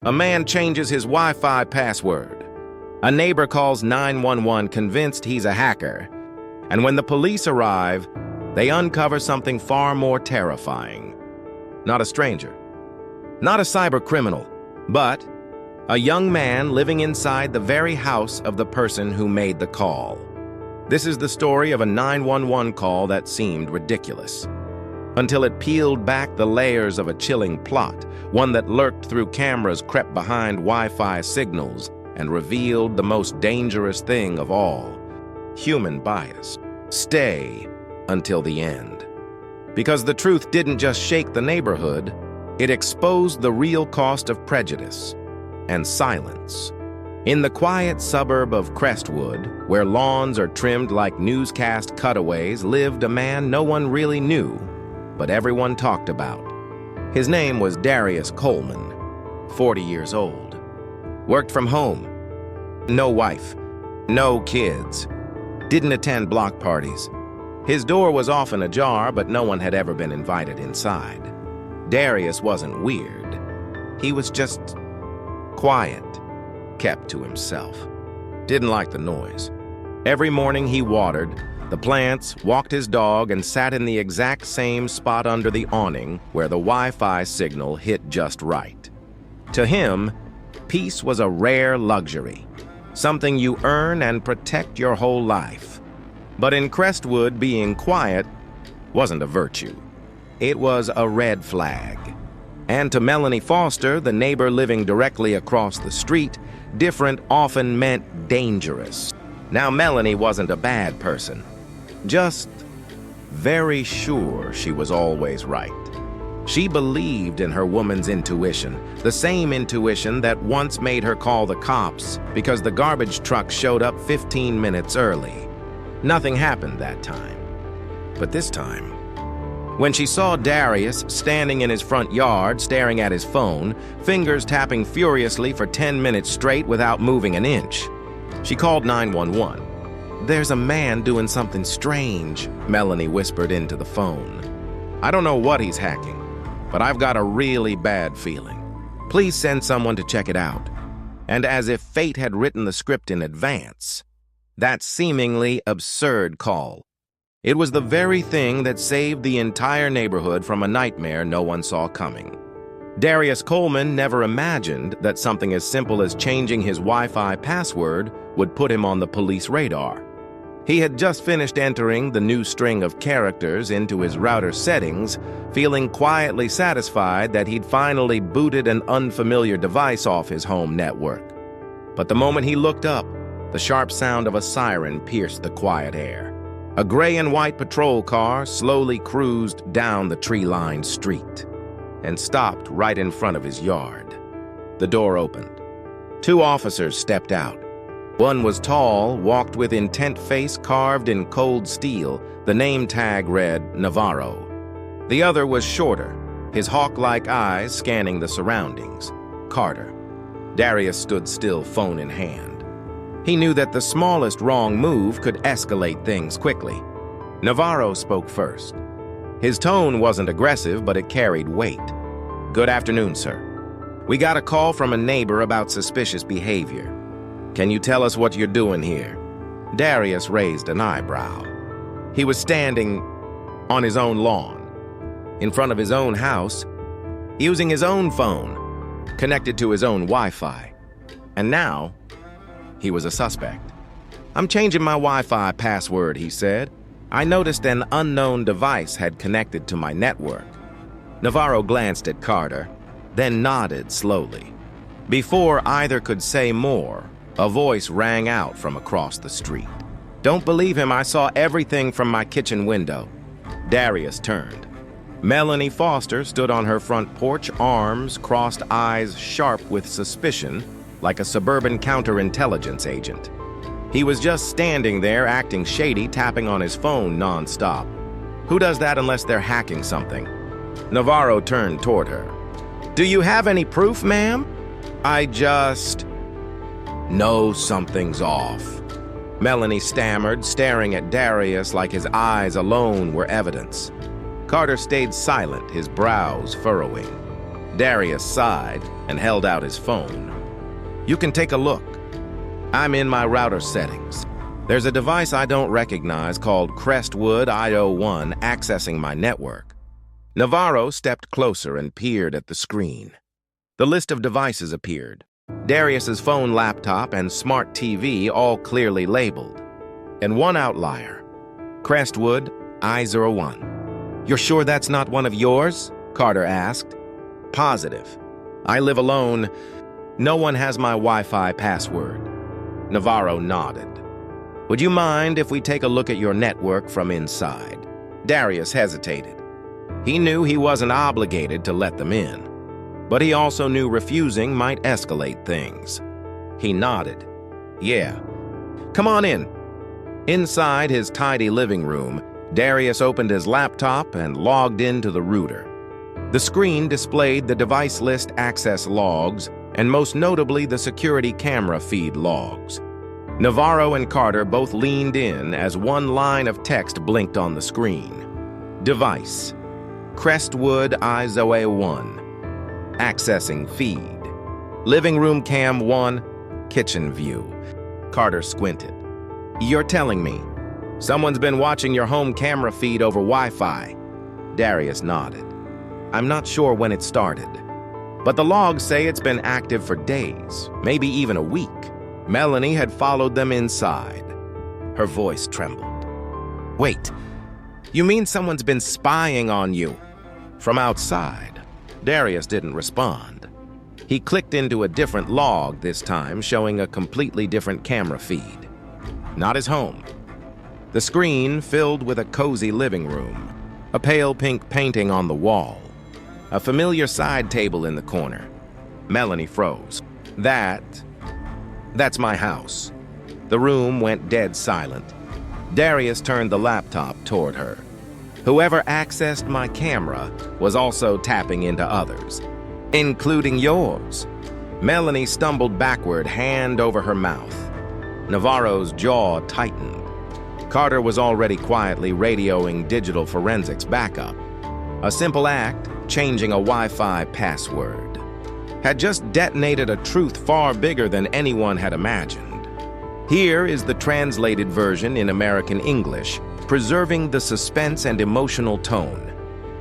A man changes his Wi-Fi password. A neighbor calls 911 convinced he's a hacker. And when the police arrive, they uncover something far more terrifying. Not a stranger. Not a cyber criminal, but a young man living inside the very house of the person who made the call. This is the story of a 911 call that seemed ridiculous, until it peeled back the layers of a chilling plot, one that lurked through cameras, crept behind Wi-Fi signals, and revealed the most dangerous thing of all: human bias. Stay until the end. Because the truth didn't just shake the neighborhood, it exposed the real cost of prejudice and silence. In the quiet suburb of Crestwood, where lawns are trimmed like newscast cutaways, lived a man no one really knew, but everyone talked about. His name was Darius Coleman, 40 years old. Worked from home. No wife. No kids. Didn't attend block parties. His door was often ajar, but no one had ever been invited inside. Darius wasn't weird. He was just quiet, kept to himself. Didn't like the noise. Every morning he watered the plants, walked his dog, and sat in the exact same spot under the awning where the Wi-Fi signal hit just right. To him, peace was a rare luxury, something you earn and protect your whole life. But in Crestwood, being quiet wasn't a virtue. It was a red flag. And to Melanie Foster, the neighbor living directly across the street, different often meant dangerous. Now, Melanie wasn't a bad person, just very sure she was always right. She believed in her woman's intuition, the same intuition that once made her call the cops because the garbage truck showed up 15 minutes early. Nothing happened that time. But this time, when she saw Darius standing in his front yard staring at his phone, fingers tapping furiously for 10 minutes straight without moving an inch, she called 911. "There's a man doing something strange," Melanie whispered into the phone. "I don't know what he's hacking, but I've got a really bad feeling. Please send someone to check it out." And as if fate had written the script in advance, that seemingly absurd call. It was the very thing that saved the entire neighborhood from a nightmare no one saw coming. Darius Coleman never imagined that something as simple as changing his Wi-Fi password would put him on the police radar. He had just finished entering the new string of characters into his router settings, feeling quietly satisfied that he'd finally booted an unfamiliar device off his home network. But the moment he looked up, the sharp sound of a siren pierced the quiet air. A gray and white patrol car slowly cruised down the tree-lined street and stopped right in front of his yard. The door opened. Two officers stepped out. One was tall, walked with intent face carved in cold steel. The name tag read Navarro. The other was shorter, his hawk-like eyes scanning the surroundings. Carter. Darius stood still, phone in hand. He knew that the smallest wrong move could escalate things quickly. Navarro spoke first. His tone wasn't aggressive, but it carried weight. "Good afternoon, sir. We got a call from a neighbor about suspicious behavior. Can you tell us what you're doing here?" Darius raised an eyebrow. He was standing on his own lawn, in front of his own house, using his own phone, connected to his own Wi-Fi. And now, he was a suspect. "I'm changing my Wi-Fi password," he said. "I noticed an unknown device had connected to my network." Navarro glanced at Carter, then nodded slowly. Before either could say more, a voice rang out from across the street. "Don't believe him, I saw everything from my kitchen window." Darius turned. Melanie Foster stood on her front porch, arms crossed, eyes sharp with suspicion, like a suburban counterintelligence agent. He was just standing there, acting shady, tapping on his phone nonstop. Who does that unless they're hacking something? Navarro turned toward her. "Do you have any proof, ma'am?" "I just know something's off," Melanie stammered, staring at Darius like his eyes alone were evidence. Carter stayed silent, his brows furrowing. Darius sighed and held out his phone. "You can take a look. I'm in my router settings. There's a device I don't recognize called Crestwood IO1 accessing my network." Navarro stepped closer and peered at the screen. The list of devices appeared. Darius's phone, laptop, and smart TV all clearly labeled. And one outlier, Crestwood I01. "You're sure that's not one of yours?" Carter asked. "Positive. I live alone. No one has my Wi-Fi password." Navarro nodded. "Would you mind if we take a look at your network from inside?" Darius hesitated. He knew he wasn't obligated to let them in, but he also knew refusing might escalate things. He nodded. "Yeah. Come on in." Inside his tidy living room, Darius opened his laptop and logged into the router. The screen displayed the device list access logs and most notably the security camera feed logs. Navarro and Carter both leaned in as one line of text blinked on the screen. Device: Crestwood IO1. Accessing feed. Living room cam 1, kitchen view. Carter squinted. "You're telling me someone's been watching your home camera feed over Wi-Fi?" Darius nodded. "I'm not sure when it started, but the logs say it's been active for days, maybe even a week." Melanie had followed them inside. Her voice trembled. "Wait, you mean someone's been spying on you?" From outside, Darius didn't respond. He clicked into a different log this time, showing a completely different camera feed. Not his home. The screen filled with a cozy living room, a pale pink painting on the wall, a familiar side table in the corner. Melanie froze. That's my house." The room went dead silent. Darius turned the laptop toward her. "Whoever accessed my camera was also tapping into others, including yours." Melanie stumbled backward, hand over her mouth. Navarro's jaw tightened. Carter was already quietly radioing digital forensics backup. A simple act, changing a Wi-Fi password, had just detonated a truth far bigger than anyone had imagined. Here is the translated version in American English, preserving the suspense and emotional tone.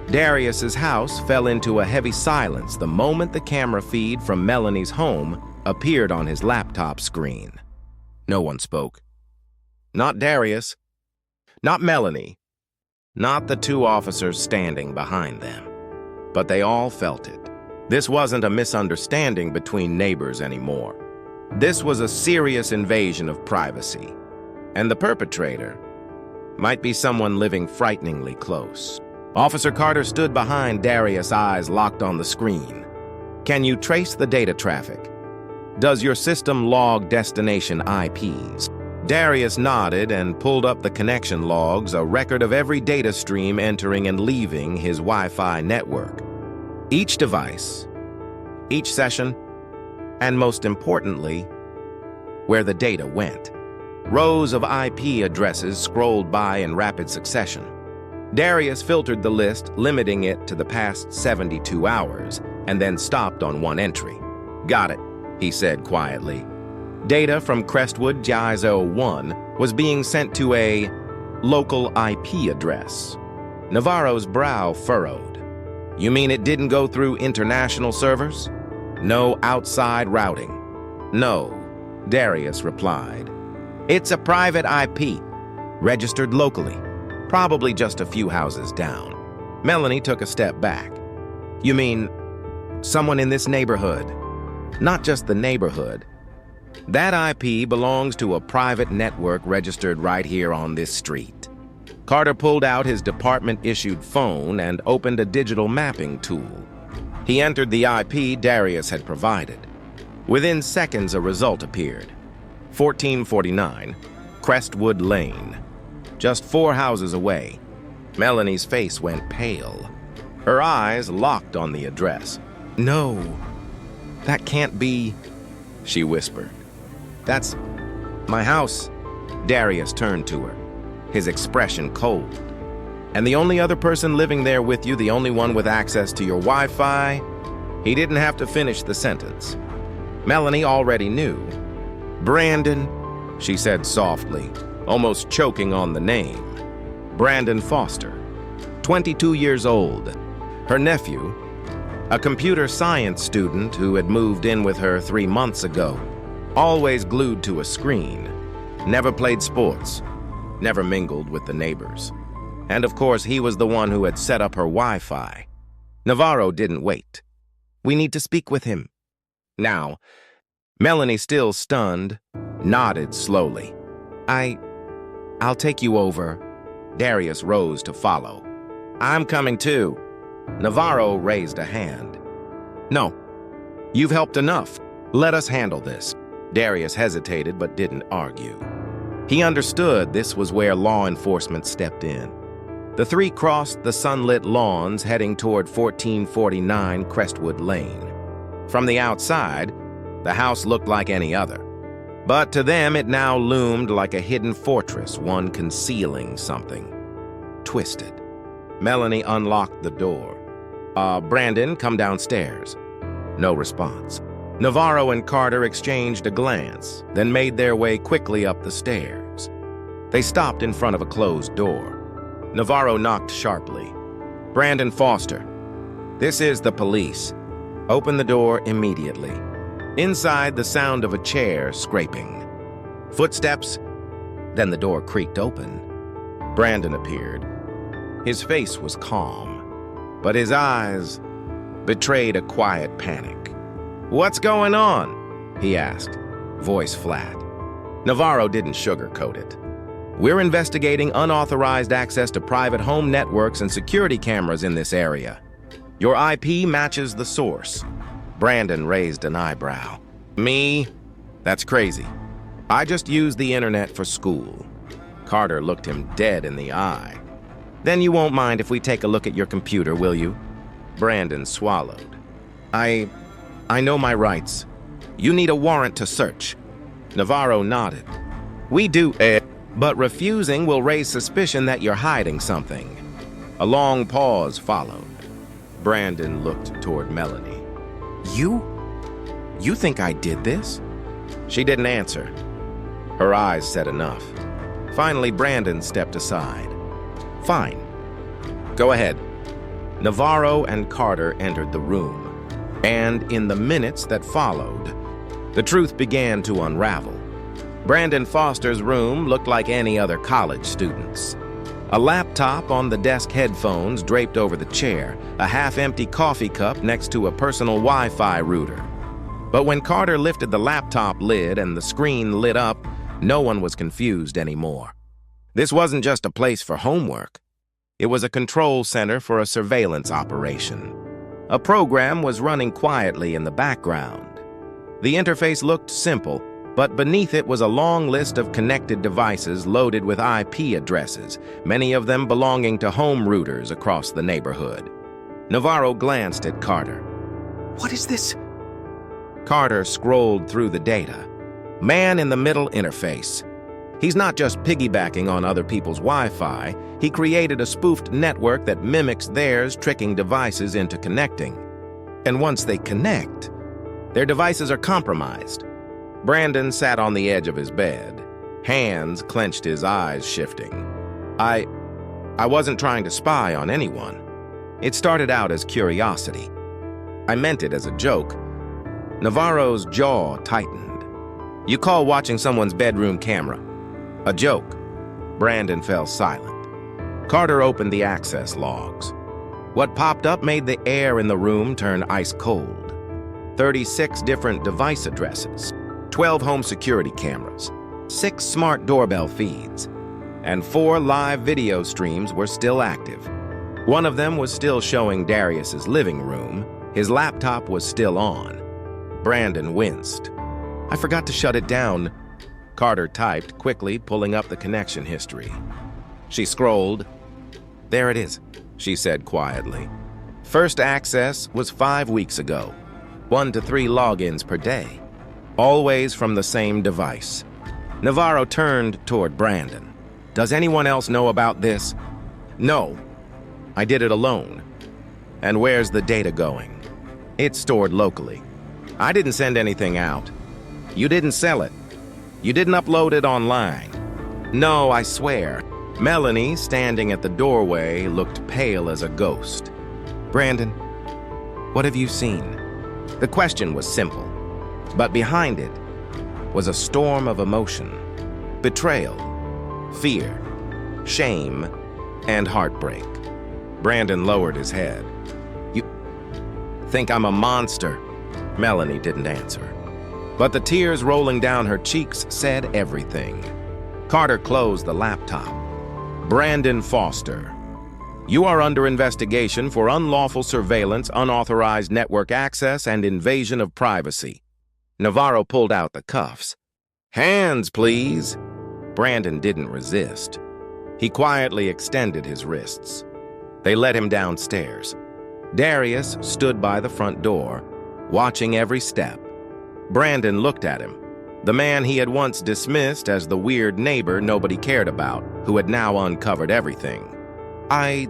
Darius's house fell into a heavy silence the moment the camera feed from Melanie's home appeared on his laptop screen. No one spoke. Not Darius. Not Melanie. Not the two officers standing behind them. But they all felt it. This wasn't a misunderstanding between neighbors anymore. This was a serious invasion of privacy. And the perpetrator might be someone living frighteningly close. Officer Carter stood behind Darius, eyes locked on the screen. "Can you trace the data traffic? Does your system log destination IPs?" Darius nodded and pulled up the connection logs, a record of every data stream entering and leaving his Wi-Fi network. Each device, each session, and most importantly, where the data went. Rows of IP addresses scrolled by in rapid succession. Darius filtered the list, limiting it to the past 72 hours, and then stopped on one entry. "Got it," he said quietly. Data from Crestwood IO1 was being sent to a local IP address. Navarro's brow furrowed. "You mean it didn't go through international servers? No outside routing?" "No," Darius replied. "It's a private IP, registered locally, probably just a few houses down." Melanie took a step back. "You mean someone in this neighborhood?" "Not just the neighborhood. That IP belongs to a private network registered right here on this street." Carter pulled out his department-issued phone and opened a digital mapping tool. He entered the IP Darius had provided. Within seconds, a result appeared. 1449, Crestwood Lane. Just 4 houses away. Melanie's face went pale. Her eyes locked on the address. "No, that can't be," she whispered. "That's my house." Darius turned to her, his expression cold. "And the only other person living there with you, the only one with access to your Wi-Fi, He didn't have to finish the sentence. Melanie already knew. "Brandon," she said softly, almost choking on the name. Brandon Foster, 22 years old. Her nephew, a computer science student who had moved in with her 3 months ago, always glued to a screen, never played sports, never mingled with the neighbors. And of course, he was the one who had set up her Wi-Fi. Navarro didn't wait. "We need to speak with him." Now, Melanie, still stunned, nodded slowly. I'll take you over." Darius rose to follow. "I'm coming too." Navarro raised a hand. "No, you've helped enough. Let us handle this." Darius hesitated but didn't argue. He understood this was where law enforcement stepped in. The three crossed the sunlit lawns heading toward 1449 Crestwood Lane. From the outside, the house looked like any other. But to them, it now loomed like a hidden fortress, one concealing something. Twisted. Melanie unlocked the door. Brandon, come downstairs." No response. Navarro and Carter exchanged a glance, then made their way quickly up the stairs. They stopped in front of a closed door. Navarro knocked sharply. "Brandon Foster, this is the police. Open the door immediately." Inside, the sound of a chair scraping. Footsteps, then the door creaked open. Brandon appeared. His face was calm, but his eyes betrayed a quiet panic. "What's going on?" he asked, voice flat. Navarro didn't sugarcoat it. "We're investigating unauthorized access to private home networks and security cameras in this area. Your IP matches the source." Brandon raised an eyebrow. "Me? That's crazy. I just used the internet for school." Carter looked him dead in the eye. "Then you won't mind if we take a look at your computer, will you?" Brandon swallowed. I know my rights. You need a warrant to search." Navarro nodded. "We do, but refusing will raise suspicion that you're hiding something." A long pause followed. Brandon looked toward Melanie. You think I did this?" She didn't answer. Her eyes said enough. Finally, Brandon stepped aside. "Fine. Go ahead." Navarro and Carter entered the room, and in the minutes that followed, the truth began to unravel. Brandon Foster's room looked like any other college student's. A laptop on the desk, headphones draped over the chair, a half-empty coffee cup next to a personal Wi-Fi router. But when Carter lifted the laptop lid and the screen lit up, no one was confused anymore. This wasn't just a place for homework. It was a control center for a surveillance operation. A program was running quietly in the background. The interface looked simple, but beneath it was a long list of connected devices loaded with IP addresses, many of them belonging to home routers across the neighborhood. Navarro glanced at Carter. "What is this?" Carter scrolled through the data. Man in the middle interface. He's not just piggybacking on other people's Wi-Fi. He created a spoofed network that mimics theirs, tricking devices into connecting. And once they connect, their devices are compromised. Brandon sat on the edge of his bed. Hands clenched, his eyes shifting. I wasn't trying to spy on anyone. It started out as curiosity. I meant it as a joke. Navarro's jaw tightened. "You call watching someone's bedroom camera a joke?" Brandon fell silent. Carter opened the access logs. What popped up made the air in the room turn ice cold. 36 different device addresses, 12 home security cameras, 6 smart doorbell feeds, and 4 live video streams were still active. One of them was still showing Darius's living room. His laptop was still on. Brandon winced. "I forgot to shut it down," Carter typed, quickly pulling up the connection history. She scrolled. "There it is," she said quietly. First access was 5 weeks ago. 1 to 3 logins per day. Always from the same device. Navarro turned toward Brandon. "Does anyone else know about this?" "No. I did it alone." "And where's the data going?" It's stored locally. I didn't send anything out. You didn't sell it. You didn't upload it online. No, I swear. Melanie, standing at the doorway, looked pale as a ghost. Brandon, what have you seen? The question was simple, but behind it was a storm of emotion. Betrayal, fear, shame, and heartbreak. Brandon lowered his head. You think I'm a monster? Melanie didn't answer. But the tears rolling down her cheeks said everything. Carter closed the laptop. Brandon Foster, you are under investigation for unlawful surveillance, unauthorized network access, and invasion of privacy. Navarro pulled out the cuffs. Hands, please. Brandon didn't resist. He quietly extended his wrists. They led him downstairs. Darius stood by the front door, watching every step. Brandon looked at him, the man he had once dismissed as the weird neighbor nobody cared about, who had now uncovered everything. I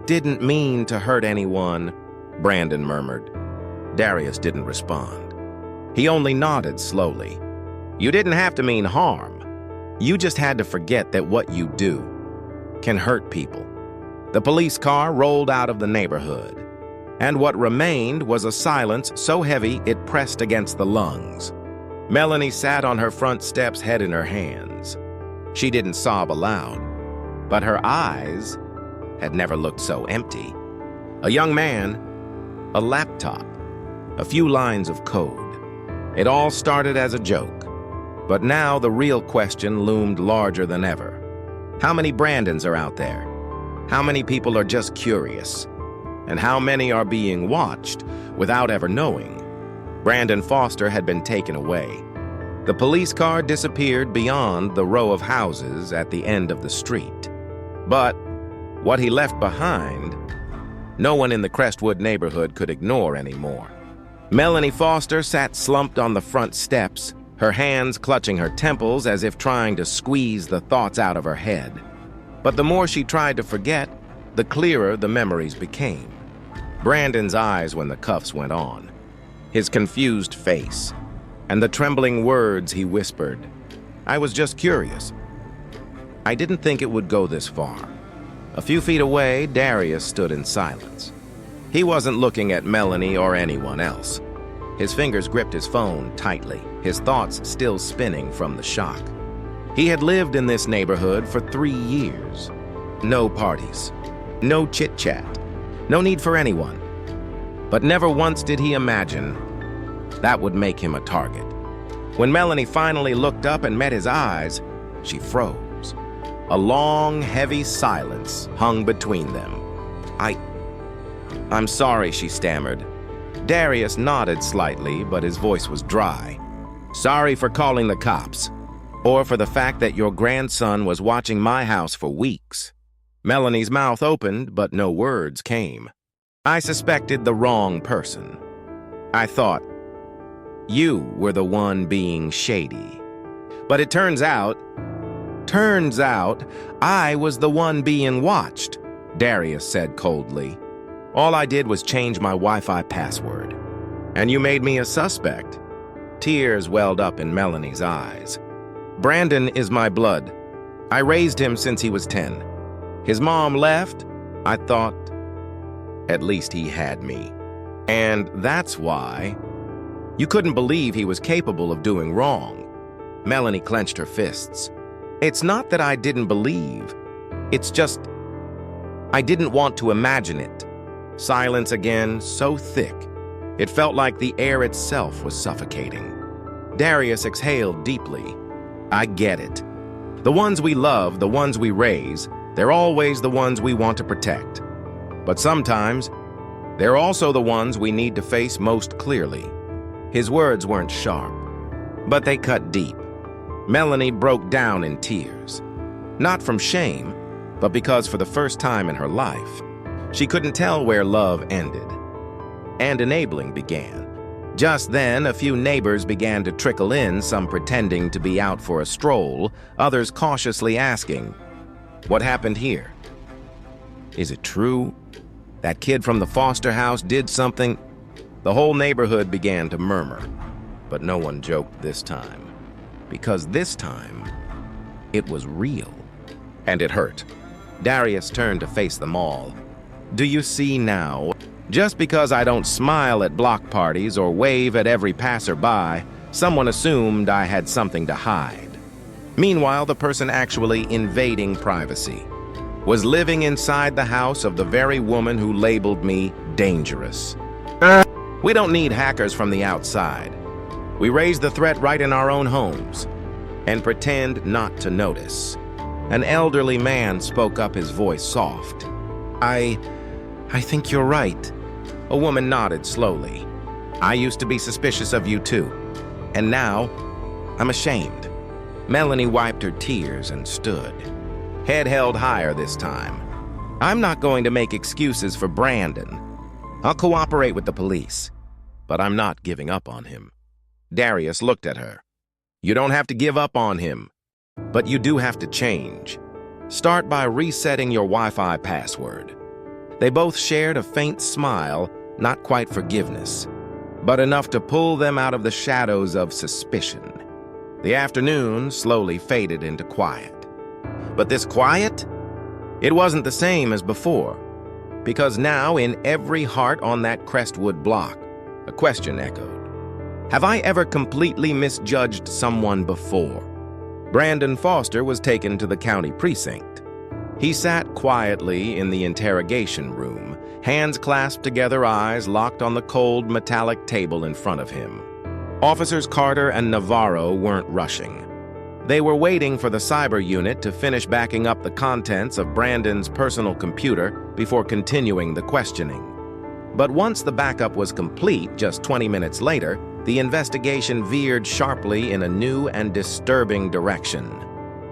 didn't mean to hurt anyone, Brandon murmured. Darius didn't respond. He only nodded slowly. You didn't have to mean harm. You just had to forget that what you do can hurt people. The police car rolled out of the neighborhood, and what remained was a silence so heavy it pressed against the lungs. Melanie sat on her front steps, head in her hands. She didn't sob aloud, but her eyes had never looked so empty. A young man, a laptop, a few lines of code. It all started as a joke, but now the real question loomed larger than ever. How many Brandons are out there? How many people are just curious? And how many are being watched without ever knowing? Brandon Foster had been taken away. The police car disappeared beyond the row of houses at the end of the street. But what he left behind, no one in the Crestwood neighborhood could ignore anymore. Melanie Foster sat slumped on the front steps, her hands clutching her temples as if trying to squeeze the thoughts out of her head. But the more she tried to forget, the clearer the memories became. Brandon's eyes when the cuffs went on, his confused face, and the trembling words he whispered. I was just curious. I didn't think it would go this far. A few feet away, Darius stood in silence. He wasn't looking at Melanie or anyone else. His fingers gripped his phone tightly, his thoughts still spinning from the shock. He had lived in this neighborhood for 3 years. No parties, no chit-chat, no need for anyone. But never once did he imagine that would make him a target. When Melanie finally looked up and met his eyes, she froze. A long, heavy silence hung between them. I'm sorry, she stammered. Darius nodded slightly, but his voice was dry. Sorry for calling the cops, or for the fact that your grandson was watching my house for weeks. Melanie's mouth opened, but no words came. I suspected the wrong person. I thought you were the one being shady. But it turns out I was the one being watched, Darius said coldly. All I did was change my Wi-Fi password. And you made me a suspect. Tears welled up in Melanie's eyes. Brandon is my blood. I raised him since he was 10. His mom left. I thought, at least he had me. And that's why you couldn't believe he was capable of doing wrong. Melanie clenched her fists. It's not that I didn't believe. It's just, I didn't want to imagine it. Silence again, so thick. It felt like the air itself was suffocating. Darius exhaled deeply. I get it. The ones we love, the ones we raise, they're always the ones we want to protect. But sometimes, they're also the ones we need to face most clearly. His words weren't sharp, but they cut deep. Melanie broke down in tears. Not from shame, but because for the first time in her life, she couldn't tell where love ended and enabling began. Just then, a few neighbors began to trickle in, some pretending to be out for a stroll, others cautiously asking, what happened here? Is it true? That kid from the Foster house did something? The whole neighborhood began to murmur, but no one joked this time. Because this time, it was real. And it hurt. Darius turned to face them all. Do you see now? Just because I don't smile at block parties or wave at every passerby, someone assumed I had something to hide. Meanwhile, the person actually invading privacy was living inside the house of the very woman who labeled me dangerous. We don't need hackers from the outside. We raise the threat right in our own homes and pretend not to notice. An elderly man spoke up, his voice soft. I think you're right. A woman nodded slowly. I used to be suspicious of you too. And now, I'm ashamed. Melanie wiped her tears and stood, head held higher this time. I'm not going to make excuses for Brandon. I'll cooperate with the police, but I'm not giving up on him. Darius looked at her. You don't have to give up on him, but you do have to change. Start by resetting your Wi-Fi password. They both shared a faint smile, not quite forgiveness, but enough to pull them out of the shadows of suspicion. The afternoon slowly faded into quiet. But this quiet? It wasn't the same as before, because now in every heart on that Crestwood block, a question echoed. Have I ever completely misjudged someone before? Brandon Foster was taken to the county precinct. He sat quietly in the interrogation room, hands clasped together, eyes locked on the cold metallic table in front of him. Officers Carter and Navarro weren't rushing. They were waiting for the cyber unit to finish backing up the contents of Brandon's personal computer before continuing the questioning. But once the backup was complete, just 20 minutes later, the investigation veered sharply in a new and disturbing direction.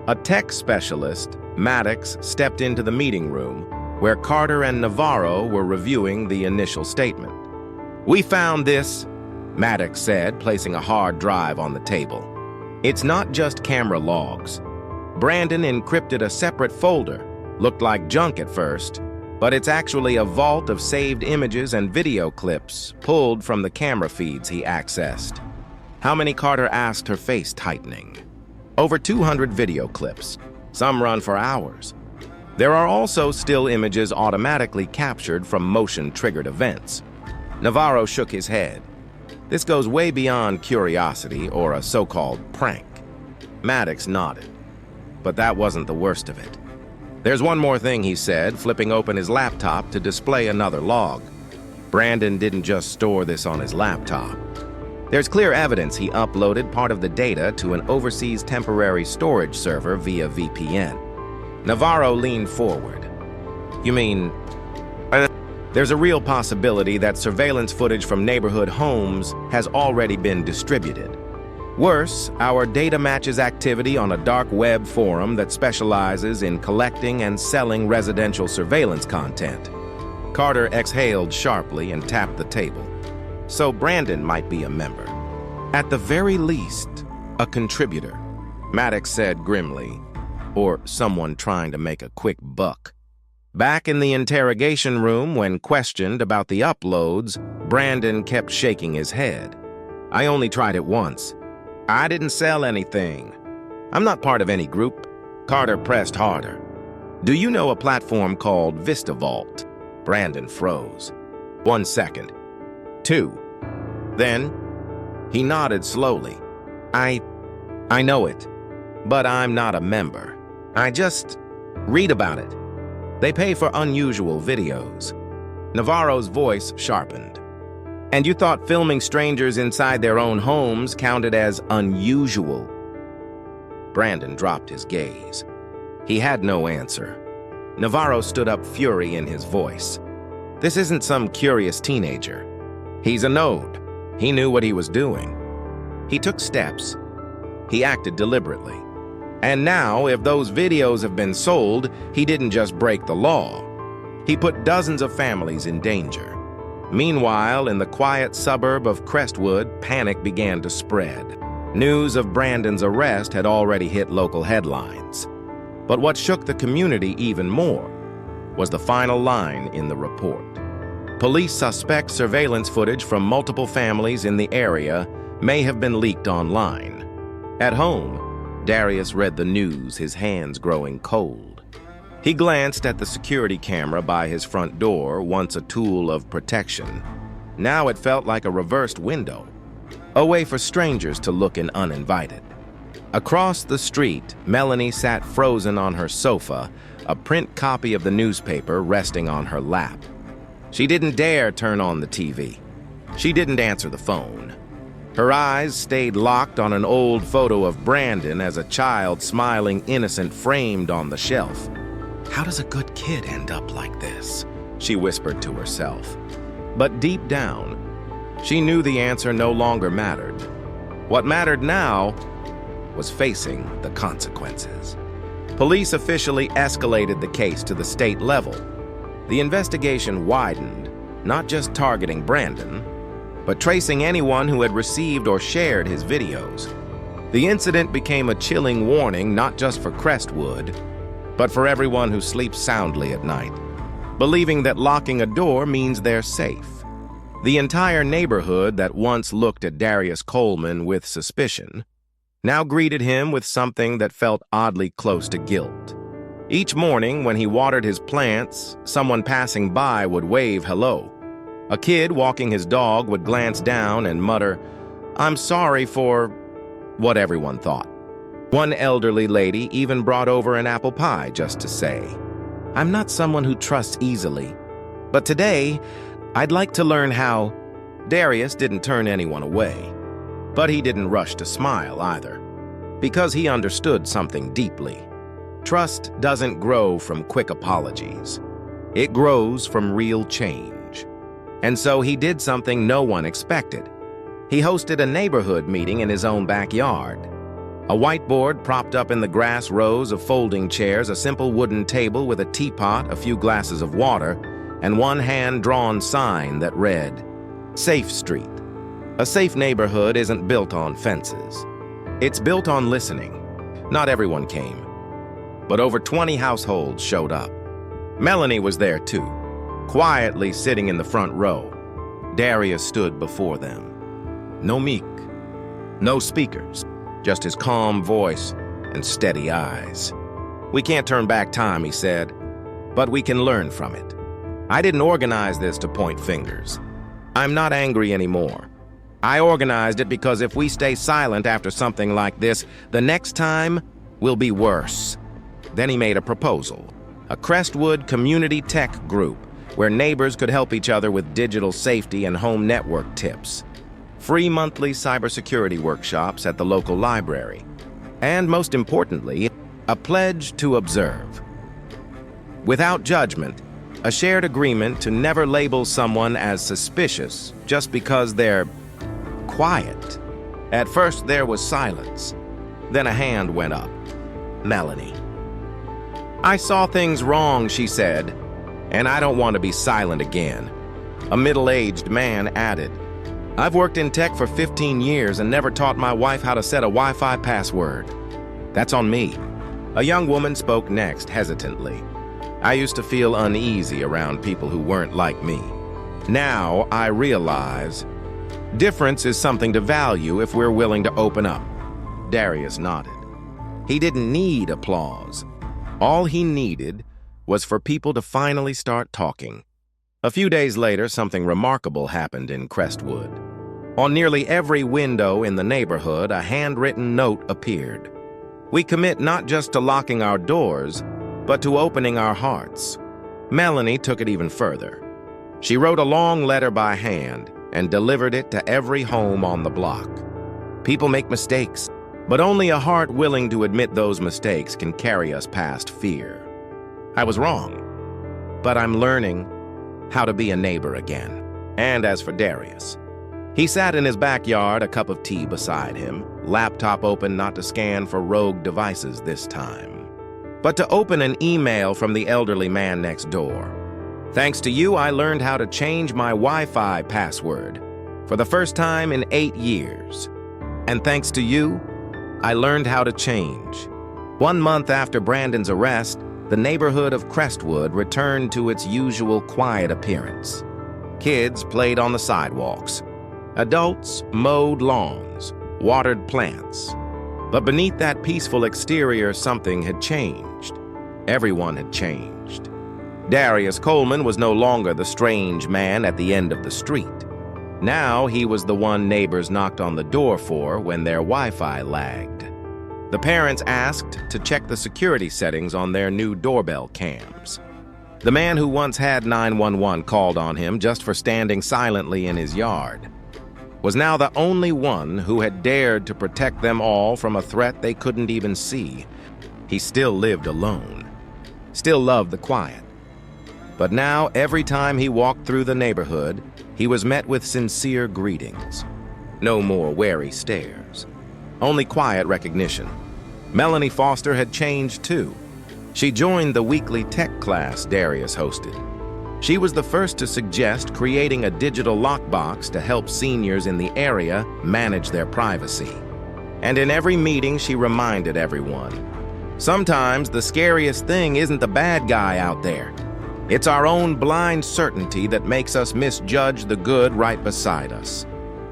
A tech specialist, Maddox, stepped into the meeting room, where Carter and Navarro were reviewing the initial statement. We found this, Maddox said, placing a hard drive on the table. It's not just camera logs. Brandon encrypted a separate folder. Looked like junk at first, but it's actually a vault of saved images and video clips pulled from the camera feeds he accessed. How many? Carter asked, her face tightening. Over 200 video clips. Some run for hours. There are also still images automatically captured from motion-triggered events. Navarro shook his head. This goes way beyond curiosity or a so-called prank. Maddox nodded. But that wasn't the worst of it. There's one more thing, he said, flipping open his laptop to display another log. Brandon didn't just store this on his laptop. There's clear evidence he uploaded part of the data to an overseas temporary storage server via VPN. Navarro leaned forward. You mean, there's a real possibility that surveillance footage from neighborhood homes has already been distributed. Worse, our data matches activity on a dark web forum that specializes in collecting and selling residential surveillance content. Carter exhaled sharply and tapped the table. So Brandon might be a member. At the very least, a contributor, Maddox said grimly, or someone trying to make a quick buck. Back in the interrogation room, when questioned about the uploads, Brandon kept shaking his head. I only tried it once. I didn't sell anything. I'm not part of any group. Carter pressed harder. Do you know a platform called VistaVault? Brandon froze. 1 second. 2. Then, he nodded slowly. I know it, but I'm not a member. I just read about it. They pay for unusual videos. Navarro's voice sharpened. And you thought filming strangers inside their own homes counted as unusual? Brandon dropped his gaze. He had no answer. Navarro stood up, fury in his voice. This isn't some curious teenager. He's a node. He knew what he was doing. He took steps. He acted deliberately. And now, if those videos have been sold, he didn't just break the law. He put dozens of families in danger. Meanwhile, in the quiet suburb of Crestwood, panic began to spread. News of Brandon's arrest had already hit local headlines. But what shook the community even more was the final line in the report. Police suspect surveillance footage from multiple families in the area may have been leaked online. At home, Darius read the news, his hands growing cold. He glanced at the security camera by his front door, once a tool of protection. Now it felt like a reversed window, a way for strangers to look in uninvited. Across the street, Melanie sat frozen on her sofa, a print copy of the newspaper resting on her lap. She didn't dare turn on the TV. She didn't answer the phone. Her eyes stayed locked on an old photo of Brandon as a child, smiling innocent, framed on the shelf. "How does a good kid end up like this?" she whispered to herself. But deep down, she knew the answer no longer mattered. What mattered now was facing the consequences. Police officially escalated the case to the state level. The investigation widened, not just targeting Brandon, but tracing anyone who had received or shared his videos. The incident became a chilling warning not just for Crestwood, but for everyone who sleeps soundly at night, believing that locking a door means they're safe. The entire neighborhood that once looked at Darius Coleman with suspicion now greeted him with something that felt oddly close to guilt. Each morning when he watered his plants, someone passing by would wave hello. A kid walking his dog would glance down and mutter, "I'm sorry for," what everyone thought. One elderly lady even brought over an apple pie just to say, "I'm not someone who trusts easily, but today I'd like to learn how." Darius didn't turn anyone away, but he didn't rush to smile either, because he understood something deeply. Trust doesn't grow from quick apologies. It grows from real change. And so he did something no one expected. He hosted a neighborhood meeting in his own backyard. A whiteboard propped up in the grass, rows of folding chairs, a simple wooden table with a teapot, a few glasses of water, and one hand-drawn sign that read, "Safe Street." A safe neighborhood isn't built on fences. It's built on listening. Not everyone came, but over 20 households showed up. Melanie was there too, quietly sitting in the front row. Darius stood before them. No mic, no speakers, just his calm voice and steady eyes. "We can't turn back time," he said, "but we can learn from it. I didn't organize this to point fingers. I'm not angry anymore. I organized it because if we stay silent after something like this, the next time will be worse." Then he made a proposal, a Crestwood community tech group where neighbors could help each other with digital safety and home network tips, free monthly cybersecurity workshops at the local library, and most importantly, a pledge to observe. Without judgment, a shared agreement to never label someone as suspicious just because they're quiet. At first there was silence, then a hand went up. Melanie. "I saw things wrong," she said, "and I don't want to be silent again." A middle-aged man added, "I've worked in tech for 15 years and never taught my wife how to set a Wi-Fi password. That's on me." A young woman spoke next, hesitantly. "I used to feel uneasy around people who weren't like me. Now I realize difference is something to value if we're willing to open up." Darius nodded. He didn't need applause. All he needed was for people to finally start talking. A few days later, something remarkable happened in Crestwood. On nearly every window in the neighborhood, a handwritten note appeared. "We commit not just to locking our doors, but to opening our hearts." Melanie took it even further. She wrote a long letter by hand and delivered it to every home on the block. People make mistakes, but only a heart willing to admit those mistakes can carry us past fear. I was wrong, but I'm learning how to be a neighbor again. And as for Darius, he sat in his backyard, a cup of tea beside him, laptop open not to scan for rogue devices this time, but to open an email from the elderly man next door. "Thanks to you, I learned how to change my Wi-Fi password for the first time in 8 years. And thanks to you, I learned how to change." 1 month after Brandon's arrest, the neighborhood of Crestwood returned to its usual quiet appearance. Kids played on the sidewalks. Adults mowed lawns, watered plants. But beneath that peaceful exterior, something had changed. Everyone had changed. Darius Coleman was no longer the strange man at the end of the street. Now he was the one neighbors knocked on the door for when their Wi-Fi lagged. The parents asked to check the security settings on their new doorbell cams. The man who once had 911 called on him just for standing silently in his yard was now the only one who had dared to protect them all from a threat they couldn't even see. He still lived alone, still loved the quiet. But now, every time he walked through the neighborhood, he was met with sincere greetings. No more wary stares, only quiet recognition. Melanie Foster had changed too. She joined the weekly tech class Darius hosted. She was the first to suggest creating a digital lockbox to help seniors in the area manage their privacy. And in every meeting, she reminded everyone, sometimes the scariest thing isn't the bad guy out there. It's our own blind certainty that makes us misjudge the good right beside us.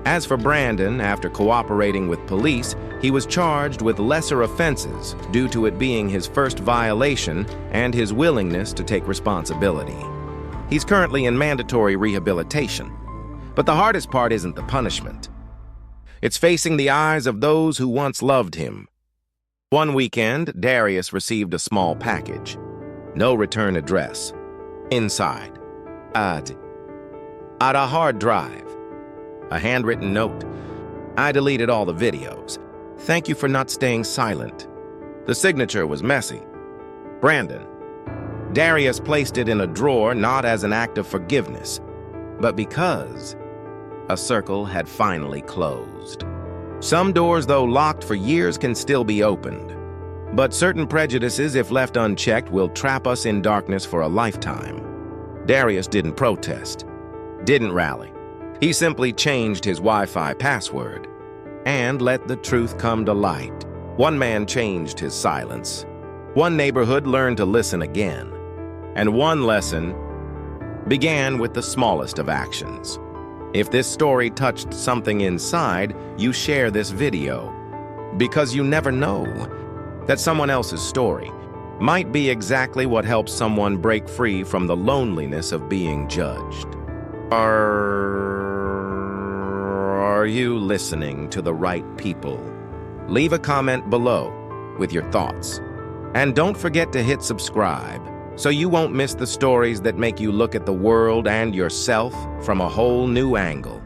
As for Brandon, after cooperating with police, he was charged with lesser offenses due to it being his first violation and his willingness to take responsibility. He's currently in mandatory rehabilitation. But the hardest part isn't the punishment. It's facing the eyes of those who once loved him. One weekend, Darius received a small package. No return address. Inside, a hard drive. A handwritten note. I deleted all the videos. Thank you for not staying silent. The signature was messy. Brandon. Darius placed it in a drawer not as an act of forgiveness, but because a circle had finally closed. Some doors, though locked for years, can still be opened. But certain prejudices, if left unchecked, will trap us in darkness for a lifetime. Darius didn't protest, didn't rally. He simply changed his Wi-Fi password and let the truth come to light. One man changed his silence. One neighborhood learned to listen again. And one lesson began with the smallest of actions. If this story touched something inside, you share this video, because you never know that someone else's story might be exactly what helps someone break free from the loneliness of being judged. Are you listening to the right people? Leave a comment below with your thoughts. And don't forget to hit subscribe so you won't miss the stories that make you look at the world and yourself from a whole new angle.